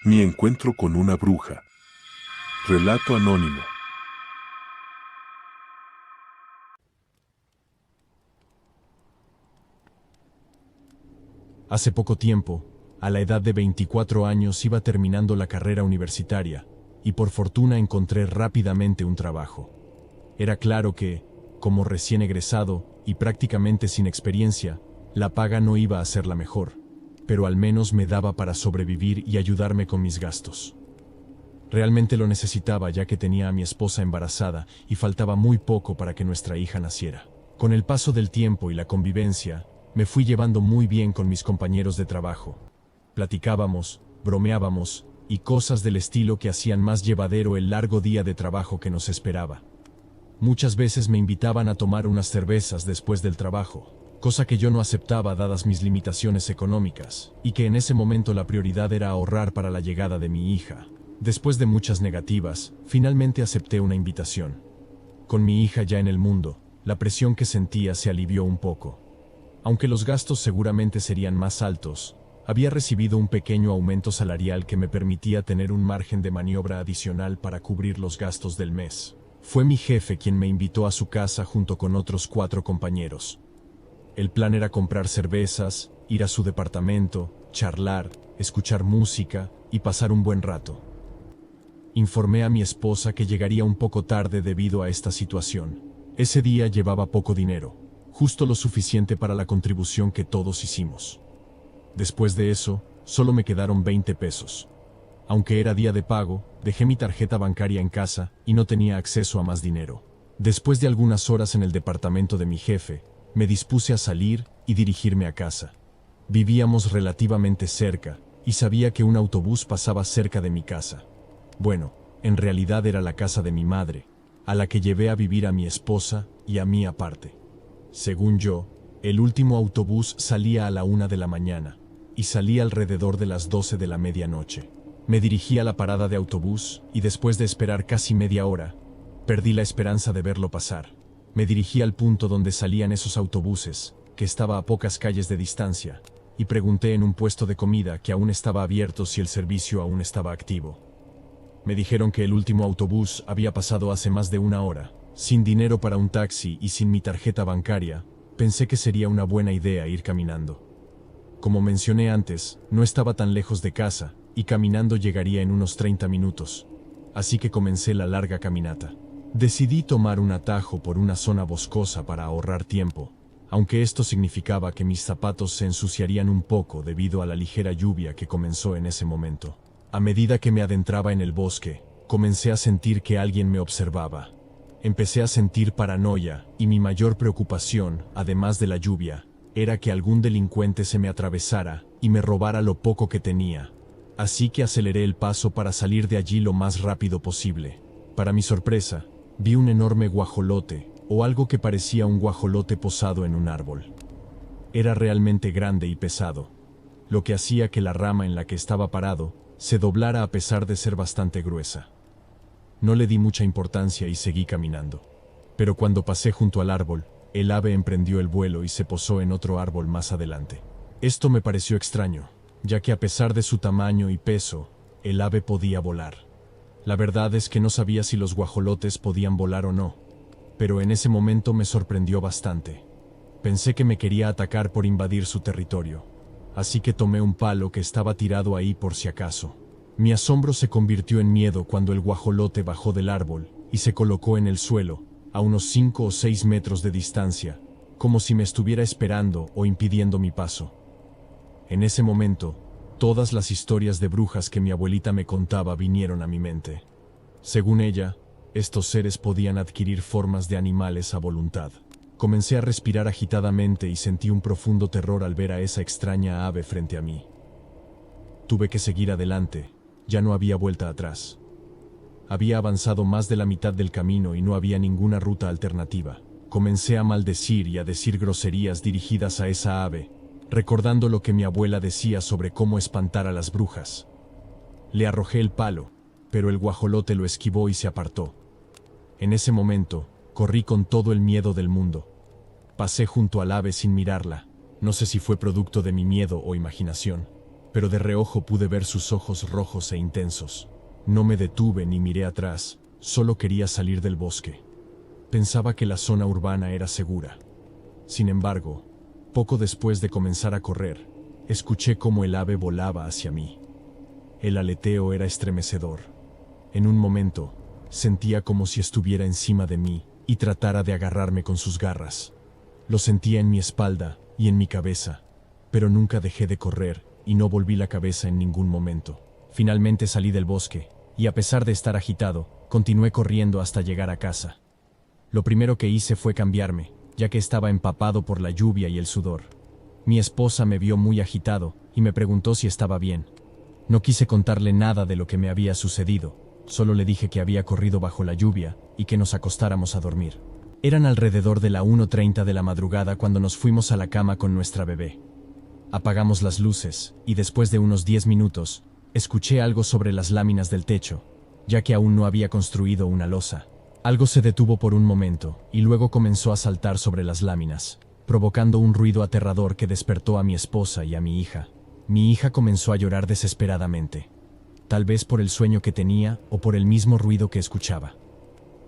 Mi encuentro con una bruja. Relato anónimo. Hace poco tiempo, a la edad de 24 años, iba terminando la carrera universitaria y por fortuna encontré rápidamente un trabajo. Era claro que, como recién egresado y prácticamente sin experiencia, la paga no iba a ser la mejor, pero al menos me daba para sobrevivir y ayudarme con mis gastos. Realmente lo necesitaba, ya que tenía a mi esposa embarazada y faltaba muy poco para que nuestra hija naciera. Con el paso del tiempo y la convivencia, me fui llevando muy bien con mis compañeros de trabajo. Platicábamos, bromeábamos y cosas del estilo que hacían más llevadero el largo día de trabajo que nos esperaba. Muchas veces me invitaban a tomar unas cervezas después del trabajo, cosa que yo no aceptaba dadas mis limitaciones económicas, y que en ese momento la prioridad era ahorrar para la llegada de mi hija. Después de muchas negativas, finalmente acepté una invitación. Con mi hija ya en el mundo, la presión que sentía se alivió un poco. Aunque los gastos seguramente serían más altos, había recibido un pequeño aumento salarial que me permitía tener un margen de maniobra adicional para cubrir los gastos del mes. Fue mi jefe quien me invitó a su casa junto con otros 4 compañeros. El plan era comprar cervezas, ir a su departamento, charlar, escuchar música y pasar un buen rato. Informé a mi esposa que llegaría un poco tarde debido a esta situación. Ese día llevaba poco dinero, justo lo suficiente para la contribución que todos hicimos. Después de eso, solo me quedaron 20 pesos. Aunque era día de pago, dejé mi tarjeta bancaria en casa y no tenía acceso a más dinero. Después de algunas horas en el departamento de mi jefe, me dispuse a salir y dirigirme a casa. Vivíamos relativamente cerca y sabía que un autobús pasaba cerca de mi casa. Bueno, en realidad era la casa de mi madre, a la que llevé a vivir a mi esposa y a mí aparte. Según yo, el último autobús salía a la 1 de la mañana y salía alrededor de las 12 de la medianoche. Me dirigí a la parada de autobús y después de esperar casi media hora, perdí la esperanza de verlo pasar. Me dirigí al punto donde salían esos autobuses, que estaba a pocas calles de distancia, y pregunté en un puesto de comida que aún estaba abierto si el servicio aún estaba activo. Me dijeron que el último autobús había pasado hace más de 1 hora. Sin dinero para un taxi y sin mi tarjeta bancaria, pensé que sería una buena idea ir caminando. Como mencioné antes, no estaba tan lejos de casa, y caminando llegaría en unos 30 minutos. Así que comencé la larga caminata. Decidí tomar un atajo por una zona boscosa para ahorrar tiempo, aunque esto significaba que mis zapatos se ensuciarían un poco debido a la ligera lluvia que comenzó en ese momento. A medida que me adentraba en el bosque, comencé a sentir que alguien me observaba. Empecé a sentir paranoia, y mi mayor preocupación, además de la lluvia, era que algún delincuente se me atravesara y me robara lo poco que tenía. Así que aceleré el paso para salir de allí lo más rápido posible. Para mi sorpresa, vi un enorme guajolote, o algo que parecía un guajolote posado en un árbol. Era realmente grande y pesado, lo que hacía que la rama en la que estaba parado se doblara a pesar de ser bastante gruesa. No le di mucha importancia y seguí caminando. Pero cuando pasé junto al árbol, el ave emprendió el vuelo y se posó en otro árbol más adelante. Esto me pareció extraño, ya que a pesar de su tamaño y peso, el ave podía volar. La verdad es que no sabía si los guajolotes podían volar o no, pero en ese momento me sorprendió bastante. Pensé que me quería atacar por invadir su territorio, así que tomé un palo que estaba tirado ahí por si acaso. Mi asombro se convirtió en miedo cuando el guajolote bajó del árbol y se colocó en el suelo, a unos 5 o 6 metros de distancia, como si me estuviera esperando o impidiendo mi paso. En ese momento, todas las historias de brujas que mi abuelita me contaba vinieron a mi mente. Según ella, estos seres podían adquirir formas de animales a voluntad. Comencé a respirar agitadamente y sentí un profundo terror al ver a esa extraña ave frente a mí. Tuve que seguir adelante, ya no había vuelta atrás. Había avanzado más de la mitad del camino y no había ninguna ruta alternativa. Comencé a maldecir y a decir groserías dirigidas a esa ave, recordando lo que mi abuela decía sobre cómo espantar a las brujas. Le arrojé el palo, pero el guajolote lo esquivó y se apartó. En ese momento, corrí con todo el miedo del mundo. Pasé junto al ave sin mirarla. No sé si fue producto de mi miedo o imaginación, pero de reojo pude ver sus ojos rojos e intensos. No me detuve ni miré atrás, solo quería salir del bosque. Pensaba que la zona urbana era segura. Sin embargo, poco después de comenzar a correr, escuché cómo el ave volaba hacia mí. El aleteo era estremecedor. En un momento, sentía como si estuviera encima de mí y tratara de agarrarme con sus garras. Lo sentía en mi espalda y en mi cabeza, pero nunca dejé de correr y no volví la cabeza en ningún momento. Finalmente salí del bosque, y a pesar de estar agitado, continué corriendo hasta llegar a casa. Lo primero que hice fue cambiarme, ya que estaba empapado por la lluvia y el sudor. Mi esposa me vio muy agitado y me preguntó si estaba bien. No quise contarle nada de lo que me había sucedido, solo le dije que había corrido bajo la lluvia y que nos acostáramos a dormir. Eran alrededor de la 1:30 de la madrugada cuando nos fuimos a la cama con nuestra bebé. Apagamos las luces y después de unos 10 minutos, escuché algo sobre las láminas del techo, ya que aún no había construido una losa. Algo se detuvo por un momento y luego comenzó a saltar sobre las láminas, provocando un ruido aterrador que despertó a mi esposa y a mi hija. Mi hija comenzó a llorar desesperadamente, tal vez por el sueño que tenía o por el mismo ruido que escuchaba.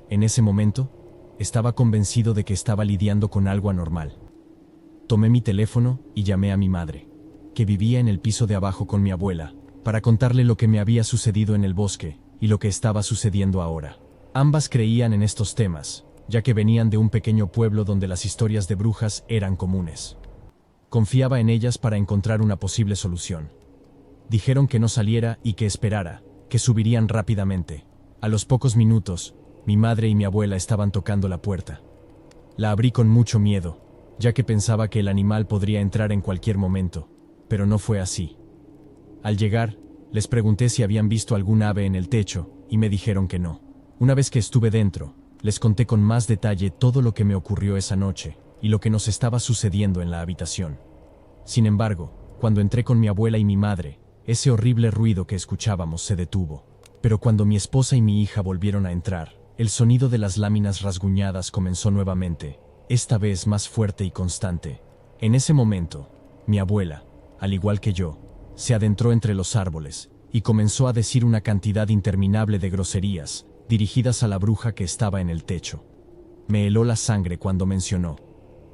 En ese momento, estaba convencido de que estaba lidiando con algo anormal. Tomé mi teléfono y llamé a mi madre, que vivía en el piso de abajo con mi abuela, para contarle lo que me había sucedido en el bosque y lo que estaba sucediendo ahora. Ambas creían en estos temas, ya que venían de un pequeño pueblo donde las historias de brujas eran comunes. Confiaba en ellas para encontrar una posible solución. Dijeron que no saliera y que esperara, que subirían rápidamente. A los pocos minutos, mi madre y mi abuela estaban tocando la puerta. La abrí con mucho miedo, ya que pensaba que el animal podría entrar en cualquier momento, pero no fue así. Al llegar, les pregunté si habían visto algún ave en el techo, y me dijeron que no. Una vez que estuve dentro, les conté con más detalle todo lo que me ocurrió esa noche, y lo que nos estaba sucediendo en la habitación. Sin embargo, cuando entré con mi abuela y mi madre, ese horrible ruido que escuchábamos se detuvo. Pero cuando mi esposa y mi hija volvieron a entrar, el sonido de las láminas rasguñadas comenzó nuevamente, esta vez más fuerte y constante. En ese momento, mi abuela, al igual que yo, se adentró entre los árboles y comenzó a decir una cantidad interminable de groserías dirigidas a la bruja que estaba en el techo. Me heló la sangre cuando mencionó: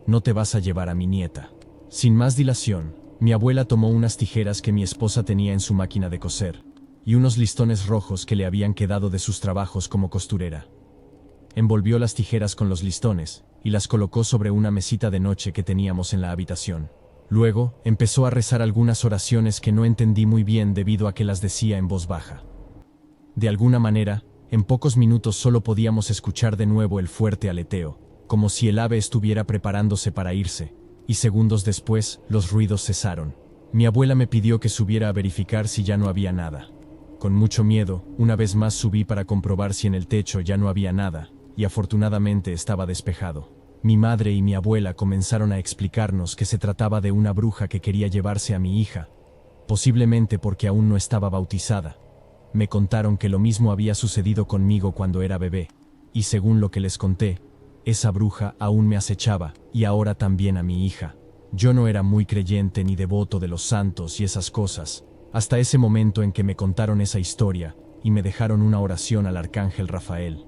«No te vas a llevar a mi nieta». Sin más dilación, mi abuela tomó unas tijeras que mi esposa tenía en su máquina de coser y unos listones rojos que le habían quedado de sus trabajos como costurera. Envolvió las tijeras con los listones y las colocó sobre una mesita de noche que teníamos en la habitación. Luego, empezó a rezar algunas oraciones que no entendí muy bien debido a que las decía en voz baja. De alguna manera, en pocos minutos solo podíamos escuchar de nuevo el fuerte aleteo, como si el ave estuviera preparándose para irse, y segundos después, los ruidos cesaron. Mi abuela me pidió que subiera a verificar si ya no había nada. Con mucho miedo, una vez más subí para comprobar si en el techo ya no había nada, y afortunadamente estaba despejado. Mi madre y mi abuela comenzaron a explicarnos que se trataba de una bruja que quería llevarse a mi hija, posiblemente porque aún no estaba bautizada. Me contaron que lo mismo había sucedido conmigo cuando era bebé, y según lo que les conté, esa bruja aún me acechaba, y ahora también a mi hija. Yo no era muy creyente ni devoto de los santos y esas cosas, hasta ese momento en que me contaron esa historia y me dejaron una oración al arcángel Rafael.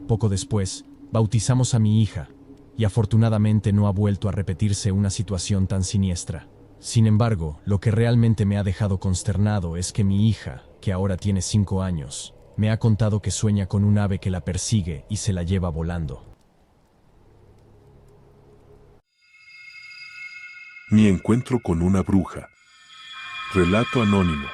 Poco después, bautizamos a mi hija, y afortunadamente no ha vuelto a repetirse una situación tan siniestra. Sin embargo, lo que realmente me ha dejado consternado es que mi hija, que ahora tiene 5 años, me ha contado que sueña con un ave que la persigue y se la lleva volando. Mi encuentro con una bruja. Relato anónimo.